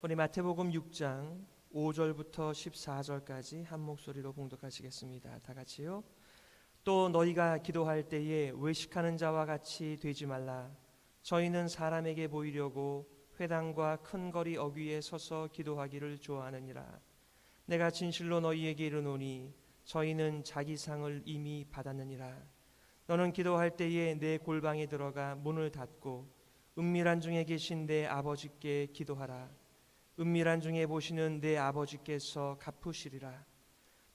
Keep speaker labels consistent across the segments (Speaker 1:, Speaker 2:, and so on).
Speaker 1: 우리 마태복음 6장 5절부터 14절까지 한 목소리로 봉독하시겠습니다. 다 같이요. 또 너희가 기도할 때에 외식하는 자와 같이 되지 말라. 저희는 사람에게 보이려고 회당과 큰 거리 어귀에 서서 기도하기를 좋아하느니라. 내가 진실로 너희에게 이르노니 저희는 자기 상을 이미 받았느니라. 너는 기도할 때에 내 골방에 들어가 문을 닫고 은밀한 중에 계신 내 아버지께 기도하라. 은밀한 중에 보시는 내 아버지께서 갚으시리라.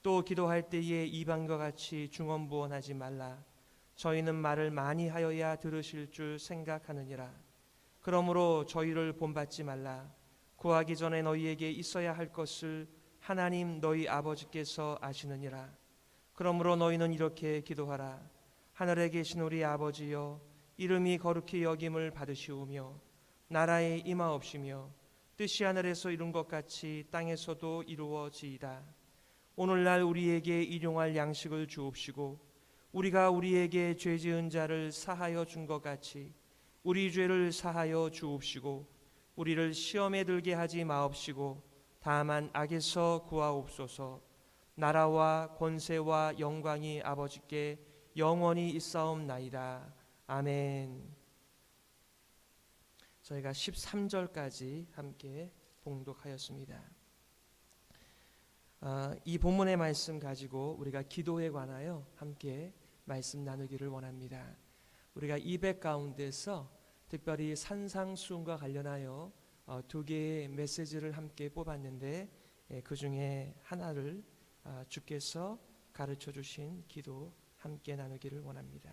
Speaker 1: 또 기도할 때에 이방과 같이 중언부언하지 말라. 저희는 말을 많이 하여야 들으실 줄 생각하느니라. 그러므로 저희를 본받지 말라. 구하기 전에 너희에게 있어야 할 것을 하나님 너희 아버지께서 아시느니라. 그러므로 너희는 이렇게 기도하라. 하늘에 계신 우리 아버지여, 이름이 거룩히 여김을 받으시오며 나라에 임하옵시며 뜻이 하늘에서 이룬 것 같이 땅에서도 이루어지이다. 오늘날 우리에게 일용할 양식을 주옵시고 우리가 우리에게 죄 지은 자를 사하여 준 것 같이 우리 죄를 사하여 주옵시고 우리를 시험에 들게 하지 마옵시고 다만 악에서 구하옵소서. 나라와 권세와 영광이 아버지께 영원히 있사옵나이다. 아멘. 저희가 13절까지 함께 봉독하였습니다. 이 본문의 말씀 가지고 우리가 기도에 관하여 함께 말씀 나누기를 원합니다. 우리가 200 가운데서 특별히 산상수훈과 관련하여 두 개의 메시지를 함께 뽑았는데 그 중에 하나를 주께서 가르쳐 주신 기도 함께 나누기를 원합니다.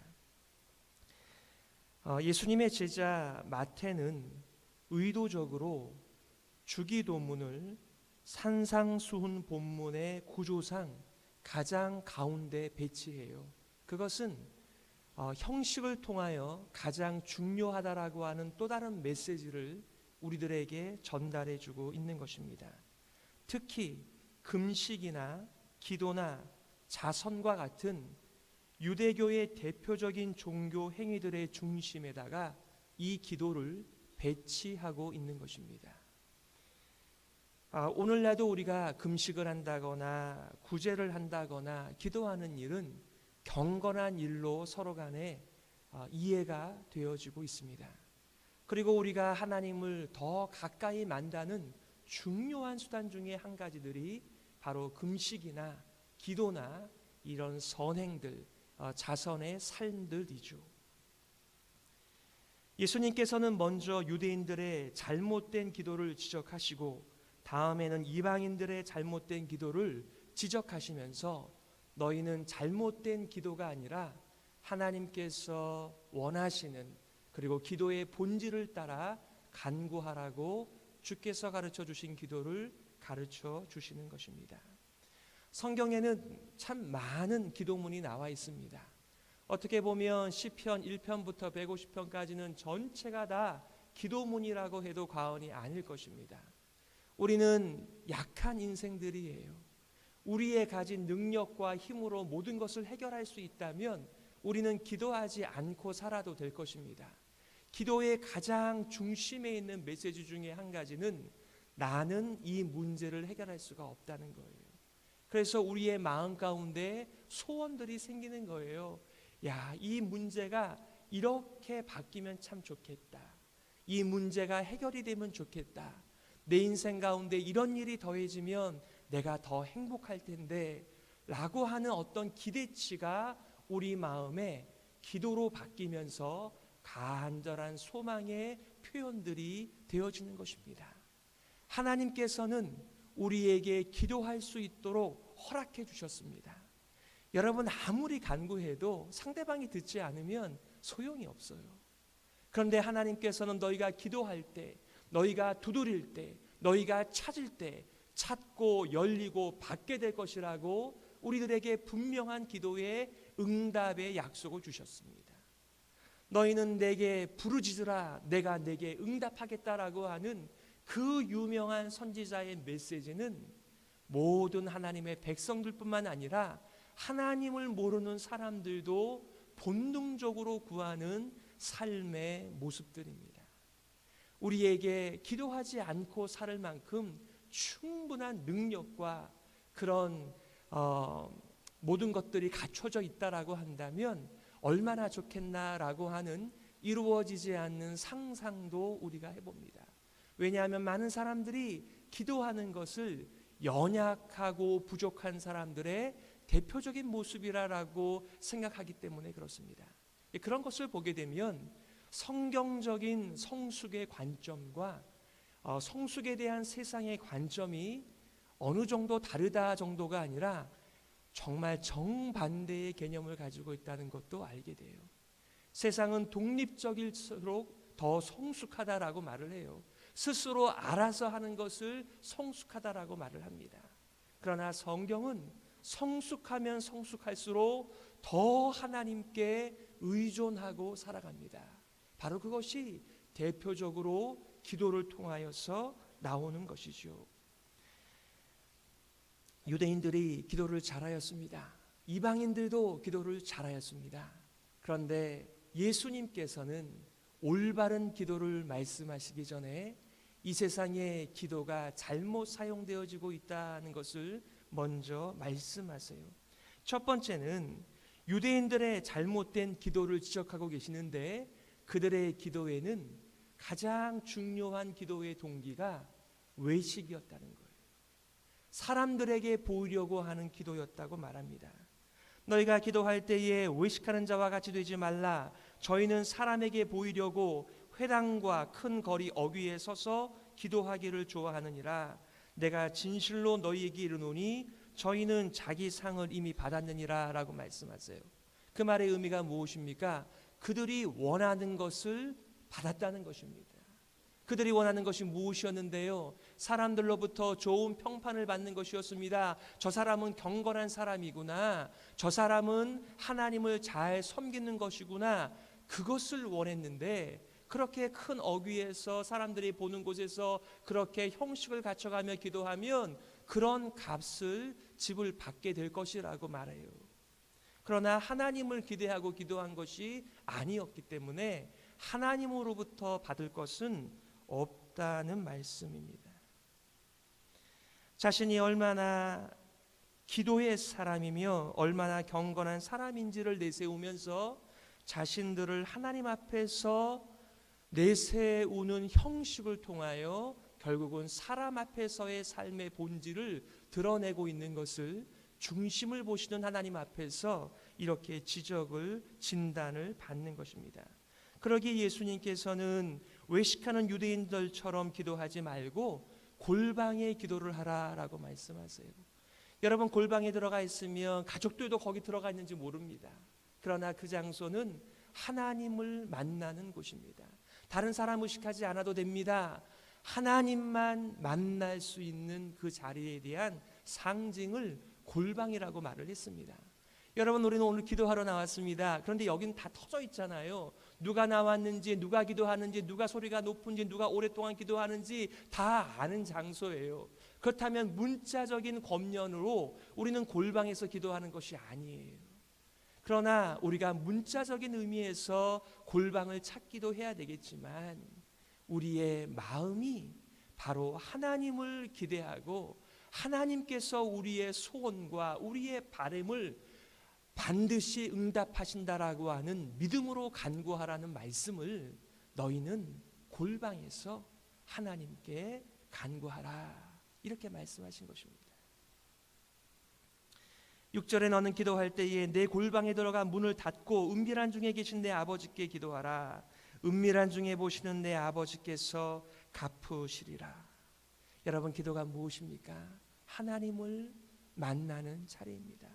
Speaker 1: 예수님의 제자 마태는 의도적으로 주기도문을 산상수훈 본문의 구조상 가장 가운데 배치해요. 그것은 형식을 통하여 가장 중요하다라고 하는 또 다른 메시지를 우리들에게 전달해 주고 있는 것입니다. 특히 금식이나 기도나 자선과 같은 유대교의 대표적인 종교 행위들의 중심에다가 이 기도를 배치하고 있는 것입니다. 오늘날도 우리가 금식을 한다거나 구제를 한다거나 기도하는 일은 경건한 일로 서로 간에 이해가 되어지고 있습니다. 그리고 우리가 하나님을 더 가까이 만나는 중요한 수단 중에 한 가지들이 바로 금식이나 기도나 이런 선행들, 자선의 삶들이죠. 예수님께서는 먼저 유대인들의 잘못된 기도를 지적하시고 다음에는 이방인들의 잘못된 기도를 지적하시면서 너희는 잘못된 기도가 아니라 하나님께서 원하시는 그리고 기도의 본질을 따라 간구하라고 주께서 가르쳐 주신 기도를 가르쳐 주시는 것입니다. 성경에는 참 많은 기도문이 나와 있습니다. 어떻게 보면 시편 1편부터 150편까지는 전체가 다 기도문이라고 해도 과언이 아닐 것입니다. 우리는 약한 인생들이에요. 우리의 가진 능력과 힘으로 모든 것을 해결할 수 있다면 우리는 기도하지 않고 살아도 될 것입니다. 기도의 가장 중심에 있는 메시지 중에 한 가지는 나는 이 문제를 해결할 수가 없다는 거예요. 그래서 우리의 마음 가운데 소원들이 생기는 거예요. 야, 이 문제가 이렇게 바뀌면 참 좋겠다. 이 문제가 해결이 되면 좋겠다. 내 인생 가운데 이런 일이 더해지면 내가 더 행복할 텐데 라고 하는 어떤 기대치가 우리 마음에 기도로 바뀌면서 간절한 소망의 표현들이 되어지는 것입니다. 하나님께서는 우리에게 기도할 수 있도록 허락해 주셨습니다. 여러분, 아무리 간구해도 상대방이 듣지 않으면 소용이 없어요. 그런데 하나님께서는 너희가 기도할 때, 너희가 두드릴 때, 너희가 찾을 때 찾고 열리고 받게 될 것이라고 우리들에게 분명한 기도의 응답의 약속을 주셨습니다. 너희는 내게 부르짖으라 내가 내게 응답하겠다라고 하는 그 유명한 선지자의 메시지는 모든 하나님의 백성들뿐만 아니라 하나님을 모르는 사람들도 본능적으로 구하는 삶의 모습들입니다. 우리에게 기도하지 않고 살 만큼 충분한 능력과 그런 모든 것들이 갖춰져 있다라고 한다면 얼마나 좋겠나라고 하는 이루어지지 않는 상상도 우리가 해봅니다. 왜냐하면 많은 사람들이 기도하는 것을 연약하고 부족한 사람들의 대표적인 모습이라고 생각하기 때문에 그렇습니다. 그런 것을 보게 되면 성경적인 성숙의 관점과 성숙에 대한 세상의 관점이 어느 정도 다르다 정도가 아니라 정말 정반대의 개념을 가지고 있다는 것도 알게 돼요. 세상은 독립적일수록 더 성숙하다라고 말을 해요. 스스로 알아서 하는 것을 성숙하다라고 말을 합니다. 그러나 성경은 성숙하면 성숙할수록 더 하나님께 의존하고 살아갑니다. 바로 그것이 대표적으로 기도를 통하여서 나오는 것이죠. 유대인들이 기도를 잘하였습니다. 이방인들도 기도를 잘하였습니다. 그런데 예수님께서는 올바른 기도를 말씀하시기 전에 이 세상의 기도가 잘못 사용되어지고 있다는 것을 먼저 말씀하세요. 첫 번째는 유대인들의 잘못된 기도를 지적하고 계시는데 그들의 기도에는 가장 중요한 기도의 동기가 외식이었다는 거예요. 사람들에게 보이려고 하는 기도였다고 말합니다. 너희가 기도할 때에 외식하는 자와 같이 되지 말라. 저희는 사람에게 보이려고 회당과 큰 거리 어귀에 서서 기도하기를 좋아하느니라. 내가 진실로 너희에게 이르노니 저희는 자기 상을 이미 받았느니라 라고 말씀하세요. 그 말의 의미가 무엇입니까? 그들이 원하는 것을 받았다는 것입니다. 그들이 원하는 것이 무엇이었는데요? 사람들로부터 좋은 평판을 받는 것이었습니다. 저 사람은 경건한 사람이구나. 저 사람은 하나님을 잘 섬기는 것이구나. 그것을 원했는데 그렇게 큰 어귀에서 사람들이 보는 곳에서 그렇게 형식을 갖춰가며 기도하면 그런 값을 집을 받게 될 것이라고 말해요. 그러나 하나님을 기대하고 기도한 것이 아니었기 때문에 하나님으로부터 받을 것은 없다는 말씀입니다. 자신이 얼마나 기도의 사람이며 얼마나 경건한 사람인지를 내세우면서 자신들을 하나님 앞에서 내세우는 형식을 통하여 결국은 사람 앞에서의 삶의 본질을 드러내고 있는 것을 중심을 보시는 하나님 앞에서 이렇게 지적을 진단을 받는 것입니다. 그러기에 예수님께서는 외식하는 유대인들처럼 기도하지 말고 골방에 기도를 하라라고 말씀하세요. 여러분, 골방에 들어가 있으면 가족들도 거기 들어가 있는지 모릅니다. 그러나 그 장소는 하나님을 만나는 곳입니다. 다른 사람 의식하지 않아도 됩니다. 하나님만 만날 수 있는 그 자리에 대한 상징을 골방이라고 말을 했습니다. 여러분, 우리는 오늘 기도하러 나왔습니다. 그런데 여긴 다 터져 있잖아요. 누가 나왔는지, 누가 기도하는지, 누가 소리가 높은지, 누가 오랫동안 기도하는지 다 아는 장소예요. 그렇다면 문자적인 권면으로 우리는 골방에서 기도하는 것이 아니에요. 그러나 우리가 문자적인 의미에서 골방을 찾기도 해야 되겠지만 우리의 마음이 바로 하나님을 기대하고 하나님께서 우리의 소원과 우리의 바람을 반드시 응답하신다라고 하는 믿음으로 간구하라는 말씀을 너희는 골방에서 하나님께 간구하라, 이렇게 말씀하신 것입니다. 6절에 너는 기도할 때에 내 골방에 들어가 문을 닫고 은밀한 중에 계신 내 아버지께 기도하라. 은밀한 중에 보시는 내 아버지께서 갚으시리라. 여러분, 기도가 무엇입니까? 하나님을 만나는 자리입니다.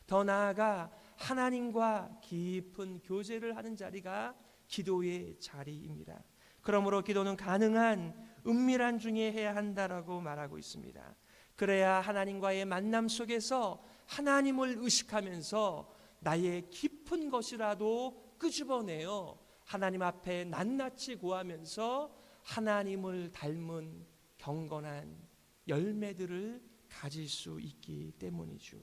Speaker 1: 더 나아가 하나님과 깊은 교제를 하는 자리가 기도의 자리입니다. 그러므로 기도는 가능한 은밀한 중에 해야 한다라고 말하고 있습니다. 그래야 하나님과의 만남 속에서 하나님을 의식하면서 나의 깊은 것이라도 끄집어내어 하나님 앞에 낱낱이 구하면서 하나님을 닮은 경건한 열매들을 가질 수 있기 때문이죠.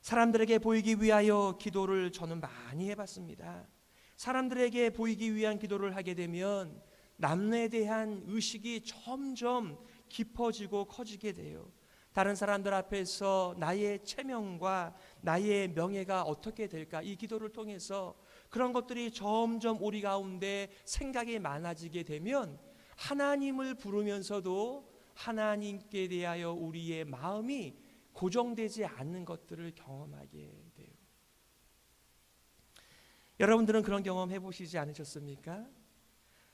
Speaker 1: 사람들에게 보이기 위하여 기도를 저는 많이 해봤습니다. 사람들에게 보이기 위한 기도를 하게 되면 남에 대한 의식이 점점 깊어지고 커지게 돼요. 다른 사람들 앞에서 나의 체면과 나의 명예가 어떻게 될까? 이 기도를 통해서 그런 것들이 점점 우리 가운데 생각이 많아지게 되면 하나님을 부르면서도 하나님께 대하여 우리의 마음이 고정되지 않는 것들을 경험하게 돼요. 여러분들은 그런 경험 해보시지 않으셨습니까?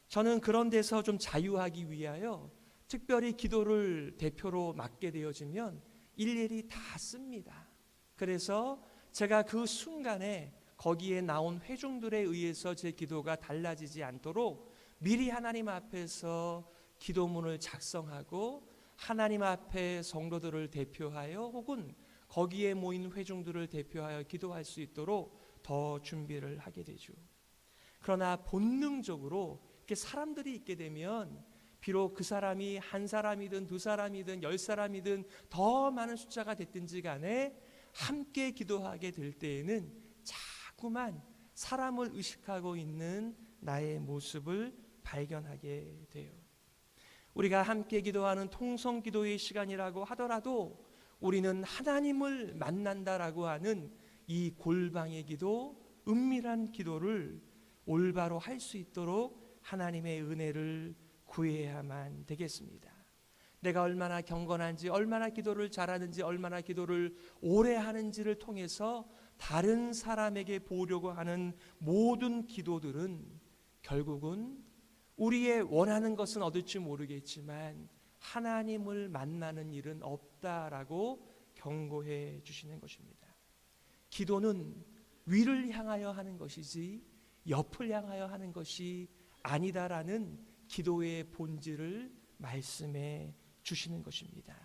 Speaker 1: 저는 그런 데서 좀 자유하기 위하여 특별히 기도를 대표로 맡게 되어지면 일일이 다 씁니다. 그래서 제가 그 순간에 거기에 나온 회중들에 의해서 제 기도가 달라지지 않도록 미리 하나님 앞에서 기도문을 작성하고 하나님 앞에 성도들을 대표하여 혹은 거기에 모인 회중들을 대표하여 기도할 수 있도록 더 준비를 하게 되죠. 그러나 본능적으로 이렇게 사람들이 있게 되면 비록 그 사람이 한 사람이든 두 사람이든 10사람이든 더 많은 숫자가 됐든지 간에 함께 기도하게 될 때에는 자꾸만 사람을 의식하고 있는 나의 모습을 발견하게 돼요. 우리가 함께 기도하는 통성기도의 시간이라고 하더라도 우리는 하나님을 만난다라고 하는 이 골방의 기도, 은밀한 기도를 올바로 할 수 있도록 하나님의 은혜를 구해야만 되겠습니다. 내가 얼마나 경건한지, 얼마나 기도를 잘하는지, 얼마나 기도를 오래 하는지를 통해서 다른 사람에게 보려고 하는 모든 기도들은 결국은 우리의 원하는 것은 얻을지 모르겠지만 하나님을 만나는 일은 없다라고 경고해 주시는 것입니다. 기도는 위를 향하여 하는 것이지 옆을 향하여 하는 것이 아니다라는 기도의 본질을 말씀해 주시는 것입니다.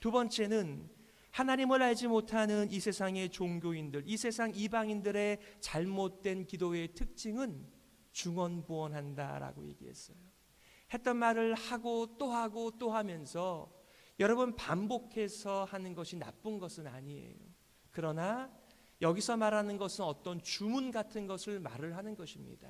Speaker 1: 두 번째는 하나님을 알지 못하는 이 세상의 종교인들, 이 세상 이방인들의 잘못된 기도의 특징은 중언부언한다라고 얘기했어요. 했던 말을 하고 또 하면서 여러분 반복해서 하는 것이 나쁜 것은 아니에요. 그러나 여기서 말하는 것은 어떤 주문 같은 것을 말을 하는 것입니다.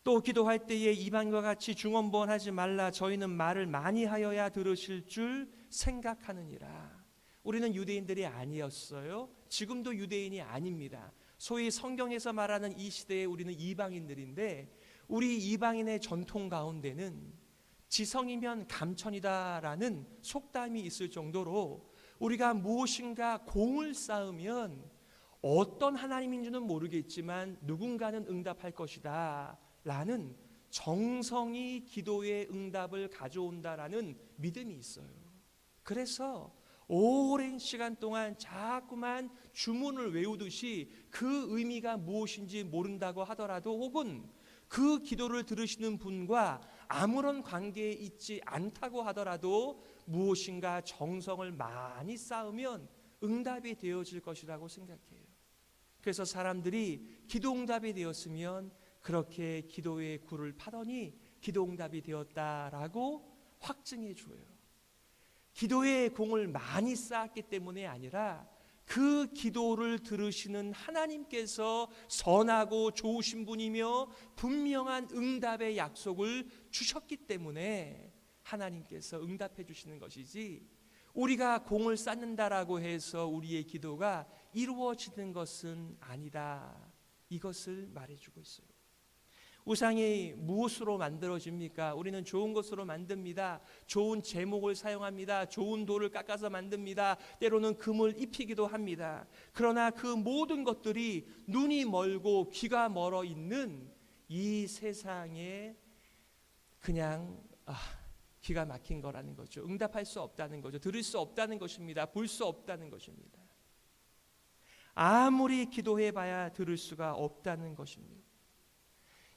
Speaker 1: 또 기도할 때에 이방인과 같이 중언부언하지 말라. 저희는 말을 많이 하여야 들으실 줄 생각하느니라. 우리는 유대인들이 아니었어요. 지금도 유대인이 아닙니다. 소위 성경에서 말하는 이 시대에 우리는 이방인들인데 우리 이방인의 전통 가운데는 지성이면 감천이다라는 속담이 있을 정도로 우리가 무엇인가 공을 쌓으면 어떤 하나님인지는 모르겠지만 누군가는 응답할 것이다 라는 정성이 기도의 응답을 가져온다라는 믿음이 있어요. 그래서 오랜 시간 동안 자꾸만 주문을 외우듯이 그 의미가 무엇인지 모른다고 하더라도 혹은 그 기도를 들으시는 분과 아무런 관계에 있지 않다고 하더라도 무엇인가 정성을 많이 쌓으면 응답이 되어질 것이라고 생각해요. 그래서 사람들이 기도응답이 되었으면 그렇게 기도의 굴을 파더니 기도응답이 되었다라고 확증해 줘요. 기도의 공을 많이 쌓았기 때문에 아니라 그 기도를 들으시는 하나님께서 선하고 좋으신 분이며 분명한 응답의 약속을 주셨기 때문에 하나님께서 응답해 주시는 것이지 우리가 공을 쌓는다라고 해서 우리의 기도가 이루어지는 것은 아니다. 이것을 말해주고 있어요. 우상이 무엇으로 만들어집니까? 우리는 좋은 것으로 만듭니다. 좋은 제목을 사용합니다. 좋은 돌을 깎아서 만듭니다. 때로는 금을 입히기도 합니다. 그러나 그 모든 것들이 눈이 멀고 귀가 멀어 있는 이 세상에 그냥 기가 막힌 거라는 거죠. 응답할 수 없다는 거죠. 들을 수 없다는 것입니다. 볼 수 없다는 것입니다. 아무리 기도해봐야 들을 수가 없다는 것입니다.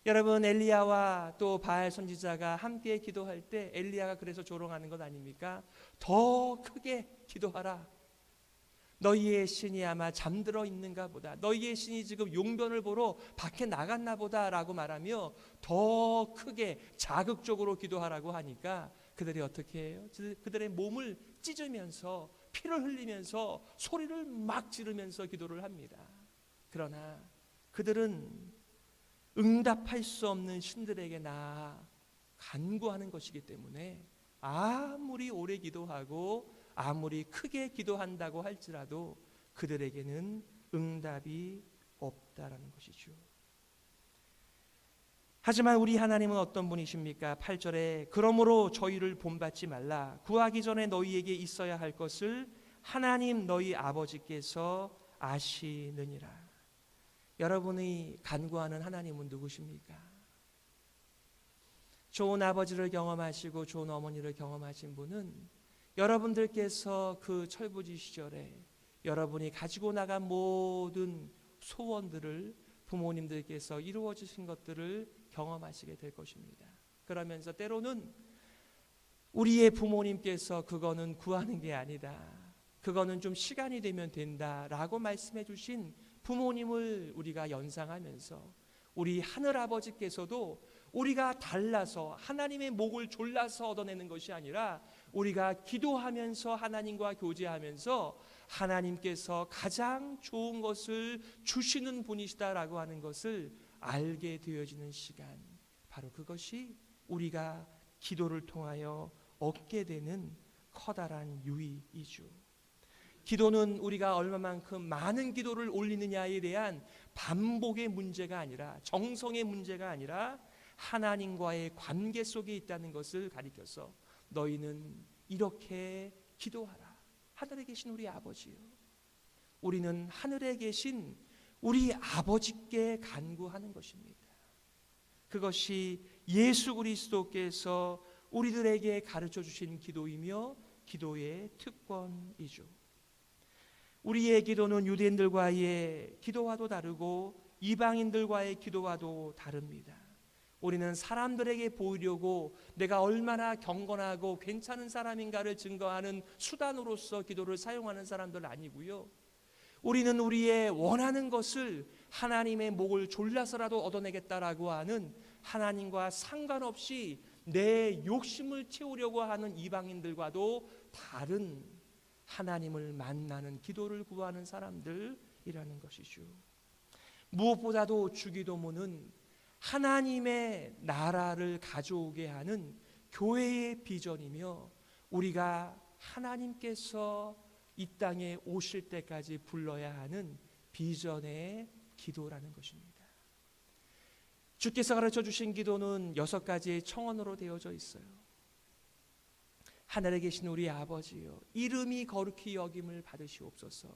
Speaker 1: 여러분 엘리야와 또 바알 선지자가 함께 기도할 때 엘리야가 그래서 조롱하는 것 아닙니까? 더 크게 기도하라. 너희의 신이 아마 잠들어 있는가 보다. 너희의 신이 지금 용변을 보러 밖에 나갔나 보다 라고 말하며 더 크게 자극적으로 기도하라고 하니까 그들이 어떻게 해요? 그들의 몸을 찢으면서 피를 흘리면서 소리를 막 지르면서 기도를 합니다. 그러나 그들은 응답할 수 없는 신들에게 나아 간구하는 것이기 때문에 아무리 오래 기도하고 아무리 크게 기도한다고 할지라도 그들에게는 응답이 없다라는 것이죠. 하지만 우리 하나님은 어떤 분이십니까? 8절에 그러므로 저희를 본받지 말라. 구하기 전에 너희에게 있어야 할 것을 하나님 너희 아버지께서 아시느니라. 여러분이 간구하는 하나님은 누구십니까? 좋은 아버지를 경험하시고 좋은 어머니를 경험하신 분은 여러분들께서 그 철부지 시절에 여러분이 가지고 나간 모든 소원들을 부모님들께서 이루어 주신 것들을 경험하시게 될 것입니다. 그러면서 때로는 우리의 부모님께서 그거는 구하는 게 아니다, 그거는 좀 시간이 되면 된다라고 말씀해 주신 부모님을 우리가 연상하면서 우리 하늘아버지께서도 우리가 달라서 하나님의 목을 졸라서 얻어내는 것이 아니라 우리가 기도하면서 하나님과 교제하면서 하나님께서 가장 좋은 것을 주시는 분이시다라고 하는 것을 알게 되어지는 시간, 바로 그것이 우리가 기도를 통하여 얻게 되는 커다란 유익이죠. 기도는 우리가 얼마만큼 많은 기도를 올리느냐에 대한 반복의 문제가 아니라, 정성의 문제가 아니라 하나님과의 관계 속에 있다는 것을 가리켜서 너희는 이렇게 기도하라. 하늘에 계신 우리 아버지요, 우리는 하늘에 계신 우리 아버지께 간구하는 것입니다. 그것이 예수 그리스도께서 우리들에게 가르쳐 주신 기도이며 기도의 특권이죠. 우리의 기도는 유대인들과의 기도와도 다르고 이방인들과의 기도와도 다릅니다. 우리는 사람들에게 보이려고 내가 얼마나 경건하고 괜찮은 사람인가를 증거하는 수단으로서 기도를 사용하는 사람들 아니고요. 우리는 우리의 원하는 것을 하나님의 목을 졸라서라도 얻어내겠다라고 하는, 하나님과 상관없이 내 욕심을 채우려고 하는 이방인들과도 다른 하나님을 만나는 기도를 구하는 사람들이라는 것이죠. 무엇보다도 주기도문은 하나님의 나라를 가져오게 하는 교회의 비전이며 우리가 하나님께서 이 땅에 오실 때까지 불러야 하는 비전의 기도라는 것입니다. 주께서 가르쳐 주신 기도는 6가지의 청원으로 되어져 있어요. 하늘에 계신 우리 아버지여, 이름이 거룩히 여김을 받으시옵소서.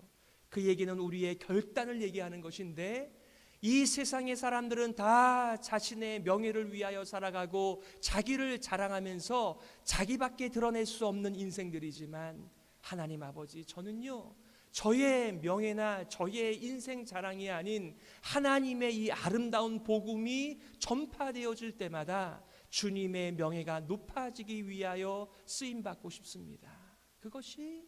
Speaker 1: 그 얘기는 우리의 결단을 얘기하는 것인데, 이 세상의 사람들은 다 자신의 명예를 위하여 살아가고 자기를 자랑하면서 자기밖에 드러낼 수 없는 인생들이지만, 하나님 아버지, 저는요 저의 명예나 저의 인생 자랑이 아닌 하나님의 이 아름다운 복음이 전파되어질 때마다 주님의 명예가 높아지기 위하여 쓰임받고 싶습니다. 그것이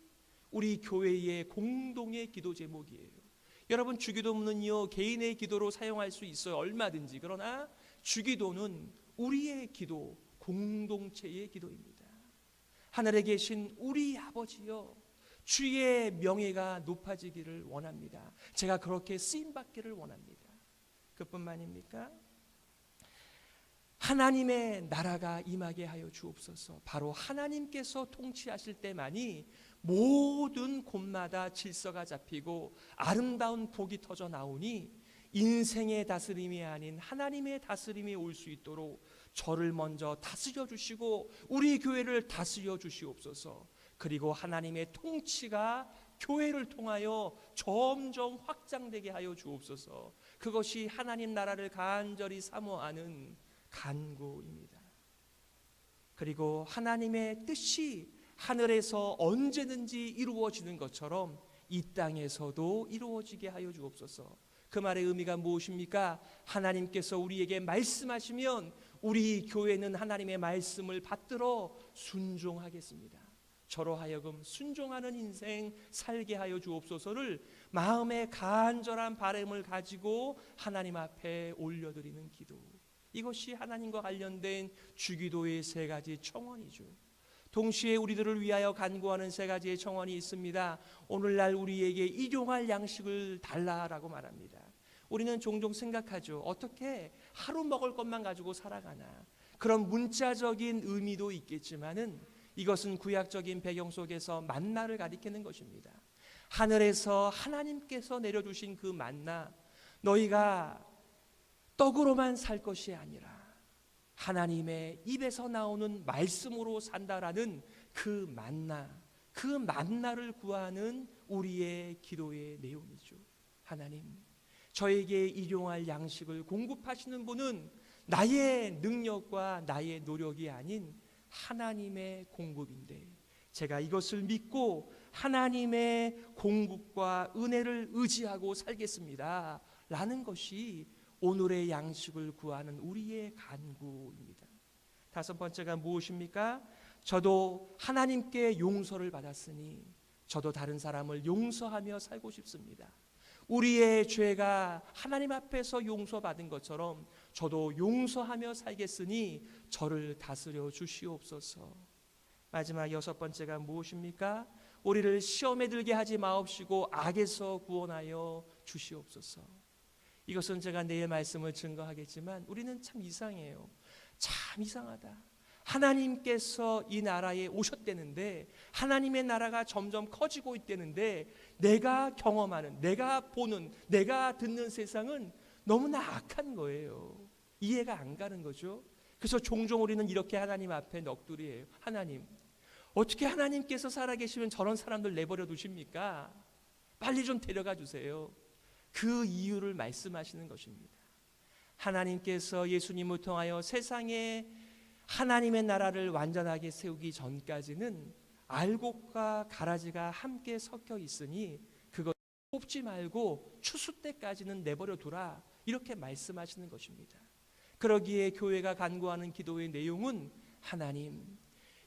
Speaker 1: 우리 교회의 공동의 기도 제목이에요. 여러분, 주기도문은요 개인의 기도로 사용할 수 있어요, 얼마든지. 그러나 주기도는 우리의 기도, 공동체의 기도입니다. 하늘에 계신 우리 아버지여, 주의 명예가 높아지기를 원합니다. 제가 그렇게 쓰임받기를 원합니다. 그뿐만입니까? 하나님의 나라가 임하게 하여 주옵소서. 바로 하나님께서 통치하실 때만이 모든 곳마다 질서가 잡히고 아름다운 복이 터져 나오니 인생의 다스림이 아닌 하나님의 다스림이 올 수 있도록 저를 먼저 다스려 주시고 우리 교회를 다스려 주시옵소서. 그리고 하나님의 통치가 교회를 통하여 점점 확장되게 하여 주옵소서. 그것이 하나님 나라를 간절히 사모하는 간구입니다. 그리고 하나님의 뜻이 하늘에서 언제든지 이루어지는 것처럼 이 땅에서도 이루어지게 하여 주옵소서. 그 말의 의미가 무엇입니까? 하나님께서 우리에게 말씀하시면 우리 교회는 하나님의 말씀을 받들어 순종하겠습니다. 저로 하여금 순종하는 인생 살게 하여 주옵소서를 마음의 간절한 바람을 가지고 하나님 앞에 올려드리는 기도, 이것이 하나님과 관련된 주기도의 3가지 청원이죠. 동시에 우리들을 위하여 간구하는 3가지의 청원이 있습니다. 오늘날 우리에게 일용할 양식을 달라라고 말합니다. 우리는 종종 생각하죠. 어떻게 하루 먹을 것만 가지고 살아가나. 그런 문자적인 의미도 있겠지만은 이것은 구약적인 배경 속에서 만나를 가리키는 것입니다. 하늘에서 하나님께서 내려주신 그 만나, 너희가 떡으로만 살 것이 아니라 하나님의 입에서 나오는 말씀으로 산다라는 그 만나를 구하는 우리의 기도의 내용이죠. 하나님, 저에게 일용할 양식을 공급하시는 분은 나의 능력과 나의 노력이 아닌 하나님의 공급인데, 제가 이것을 믿고 하나님의 공급과 은혜를 의지하고 살겠습니다 라는 것이 오늘의 양식을 구하는 우리의 간구입니다. 다섯 번째가 무엇입니까? 저도 하나님께 용서를 받았으니 저도 다른 사람을 용서하며 살고 싶습니다. 우리의 죄가 하나님 앞에서 용서받은 것처럼 저도 용서하며 살겠으니 저를 다스려 주시옵소서. 마지막 여섯 번째가 무엇입니까? 우리를 시험에 들게 하지 마옵시고 악에서 구원하여 주시옵소서. 이것은 제가 내일 말씀을 증거하겠지만 우리는 참 이상해요. 참 이상하다. 하나님께서 이 나라에 오셨다는데, 하나님의 나라가 점점 커지고 있다는데, 내가 경험하는, 내가 보는, 내가 듣는 세상은 너무나 악한 거예요. 이해가 안 가는 거죠. 그래서 종종 우리는 이렇게 하나님 앞에 넋두리해요. 하나님, 어떻게 하나님께서 살아계시면 저런 사람들 내버려 두십니까? 빨리 좀 데려가 주세요. 그 이유를 말씀하시는 것입니다. 하나님께서 예수님을 통하여 세상에 하나님의 나라를 완전하게 세우기 전까지는 알곡과 가라지가 함께 섞여 있으니 그것 뽑지 말고 추수 때까지는 내버려 두라, 이렇게 말씀하시는 것입니다. 그러기에 교회가 간구하는 기도의 내용은, 하나님,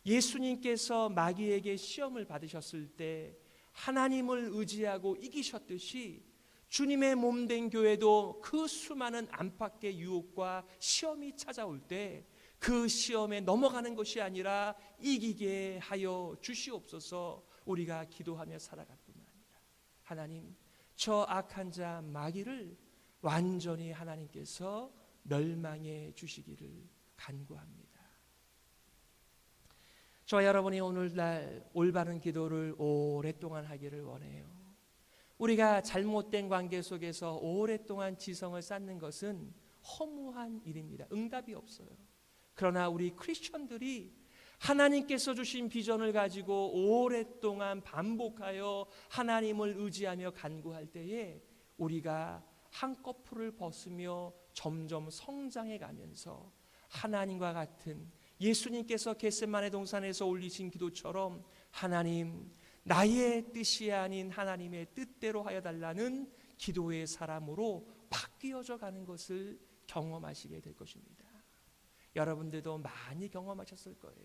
Speaker 1: 예수님께서 마귀에게 시험을 받으셨을 때 하나님을 의지하고 이기셨듯이 주님의 몸된 교회도 그 수많은 안팎의 유혹과 시험이 찾아올 때 그 시험에 넘어가는 것이 아니라 이기게 하여 주시옵소서. 우리가 기도하며 살아갈 뿐만 아니라, 하나님, 저 악한 자 마귀를 완전히 하나님께서 멸망해 주시기를 간구합니다. 저와 여러분이 오늘날 올바른 기도를 오랫동안 하기를 원해요. 우리가 잘못된 관계 속에서 오랫동안 지성을 쌓는 것은 허무한 일입니다. 응답이 없어요. 그러나 우리 크리스천들이 하나님께서 주신 비전을 가지고 오랫동안 반복하여 하나님을 의지하며 간구할 때에 우리가 한꺼풀을 벗으며 점점 성장해 가면서 하나님과 같은, 예수님께서 겟세마네 동산에서 올리신 기도처럼, 하나님, 나의 뜻이 아닌 하나님의 뜻대로 하여 달라는 기도의 사람으로 바뀌어져 가는 것을 경험하시게 될 것입니다. 여러분들도 많이 경험하셨을 거예요.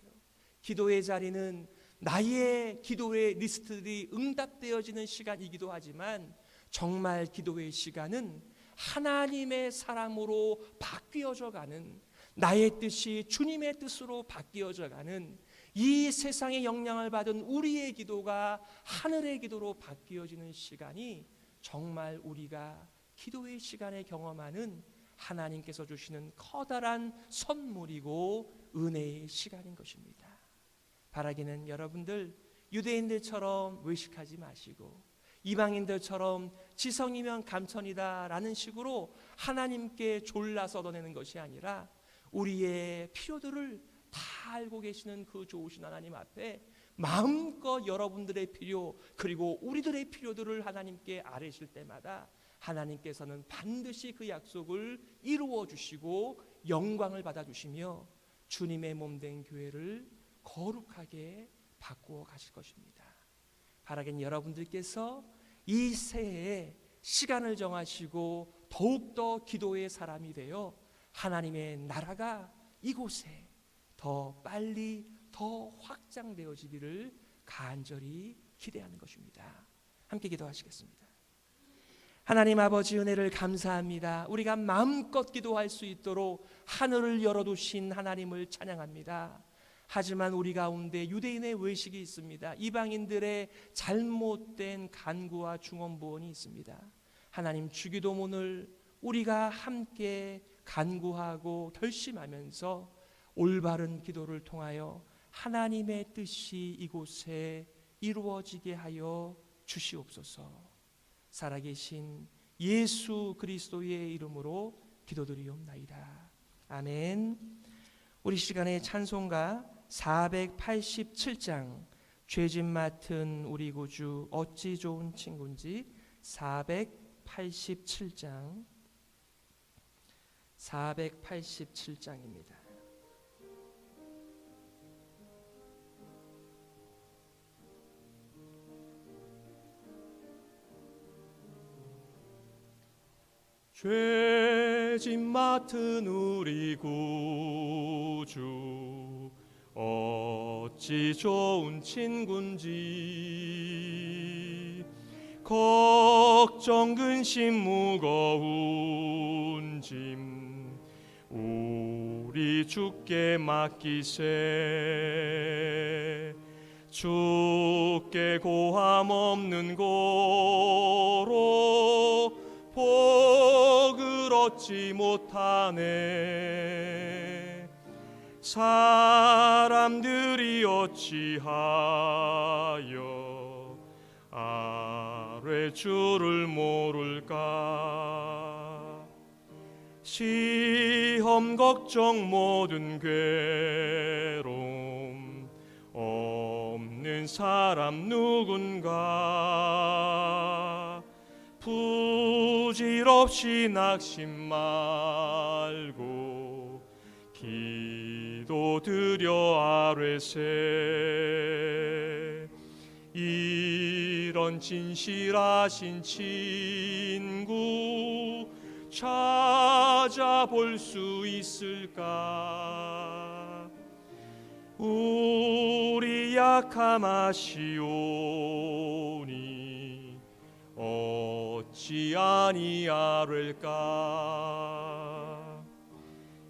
Speaker 1: 기도의 자리는 나의 기도의 리스트들이 응답되어지는 시간이기도 하지만, 정말 기도의 시간은 하나님의 사람으로 바뀌어져 가는, 나의 뜻이 주님의 뜻으로 바뀌어져 가는, 이 세상의 영향을 받은 우리의 기도가 하늘의 기도로 바뀌어지는 시간이 정말 우리가 기도의 시간에 경험하는 하나님께서 주시는 커다란 선물이고 은혜의 시간인 것입니다. 바라기는 여러분들 유대인들처럼 외식하지 마시고 이방인들처럼 지성이면 감천이다 라는 식으로 하나님께 졸라서 얻어내는 것이 아니라, 우리의 필요들을 다 알고 계시는 그 좋으신 하나님 앞에 마음껏 여러분들의 필요, 그리고 우리들의 필요들을 하나님께 아뢰실 때마다 하나님께서는 반드시 그 약속을 이루어 주시고 영광을 받아 주시며 주님의 몸된 교회를 거룩하게 바꾸어 가실 것입니다. 바라긴 여러분들께서 이 새해에 시간을 정하시고 더욱더 기도의 사람이 되어 하나님의 나라가 이곳에 더 빨리 더 확장되어지기를 간절히 기대하는 것입니다. 함께 기도하시겠습니다. 하나님 아버지, 은혜를 감사합니다. 우리가 마음껏 기도할 수 있도록 하늘을 열어두신 하나님을 찬양합니다. 하지만 우리 가운데 유대인의 외식이 있습니다. 이방인들의 잘못된 간구와 중언부언이 있습니다. 하나님, 주기도문을 우리가 함께 간구하고 결심하면서 올바른 기도를 통하여 하나님의 뜻이 이곳에 이루어지게 하여 주시옵소서. 살아계신 예수 그리스도의 이름으로 기도드리옵나이다. 아멘. 우리 시간의 찬송가 487장 죄짐 맡은 우리 구주 어찌 좋은 친구인지 487장 487장입니다. 죄짐 맡은 우리 구주 어찌 좋은 친구인지 걱정 근심 무거운 짐 우리 주께 맡기세. 주께 고함 없는 고로 복을 얻지 못하네. 사람들이 어찌하여 아뢰 주를 모를까. 시험 걱정 모든 괴로움 없는 사람 누군가. 부질없이 낙심 말고 기도드려 아뢰세. 이런 진실하신 친구 찾아볼 수 있을까. 우리 약함 아시오니 어찌 아니하릴까.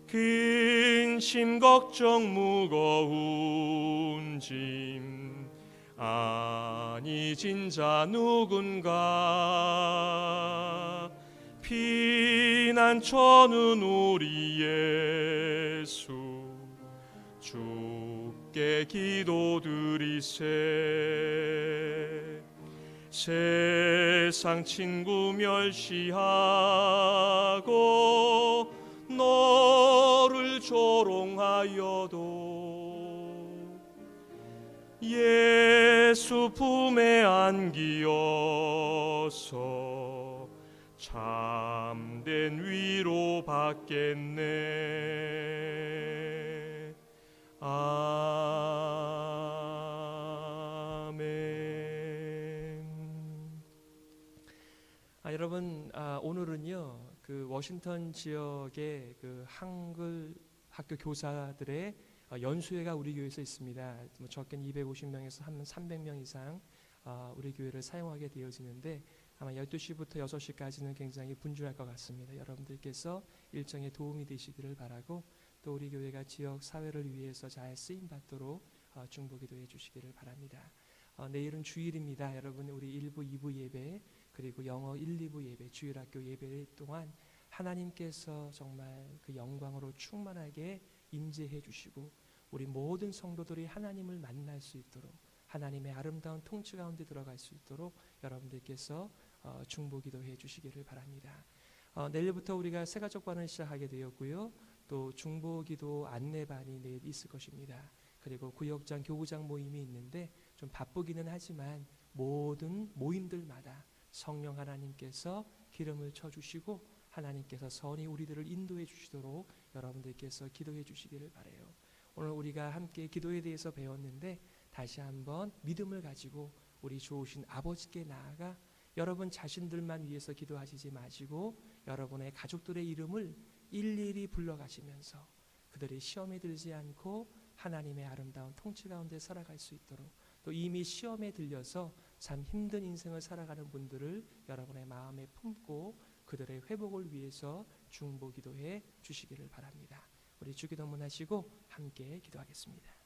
Speaker 1: 근심 걱정 무거운 짐 아니 진자 누군가. 피난처는 우리 예수 주께 기도드리세. 세상 친구 멸시하고 너를 조롱하여도 예수 품에 안기어서 참된 위로 받겠네. 아멘. 여러분, 오늘은요 그 워싱턴 지역의 그 한글 학교 교사들의 연수회가 우리 교회에서 있습니다. 적게는 250명에서 한 300명 이상 우리 교회를 사용하게 되어지는데 아마 12시부터 6시까지는 굉장히 분주할 것 같습니다. 여러분들께서 일정에 도움이 되시기를 바라고 또 우리 교회가 지역 사회를 위해서 잘 쓰임받도록 중보기도해 주시기를 바랍니다. 내일은 주일입니다. 여러분, 우리 1부, 2부 예배 그리고 영어 1, 2부 예배, 주일학교 예배 동안 하나님께서 정말 그 영광으로 충만하게 임재해 주시고 우리 모든 성도들이 하나님을 만날 수 있도록 하나님의 아름다운 통치 가운데 들어갈 수 있도록 여러분들께서 중보기도해 주시기를 바랍니다. 내일부터 우리가 새가족반을 시작하게 되었고요. 또 중보기도 안내반이 내일 있을 것입니다. 그리고 구역장, 교구장 모임이 있는데 좀 바쁘기는 하지만 모든 모임들마다 성령 하나님께서 기름을 쳐주시고 하나님께서 선히 우리들을 인도해 주시도록 여러분들께서 기도해 주시기를 바라요. 오늘 우리가 함께 기도에 대해서 배웠는데 다시 한번 믿음을 가지고 우리 좋으신 아버지께 나아가 여러분 자신들만 위해서 기도하시지 마시고 여러분의 가족들의 이름을 일일이 불러가시면서 그들이 시험에 들지 않고 하나님의 아름다운 통치 가운데 살아갈 수 있도록 또 이미 시험에 들려서 참 힘든 인생을 살아가는 분들을 여러분의 마음에 품고 그들의 회복을 위해서 중보기도해 주시기를 바랍니다. 우리 주기도문 하시고 함께 기도하겠습니다.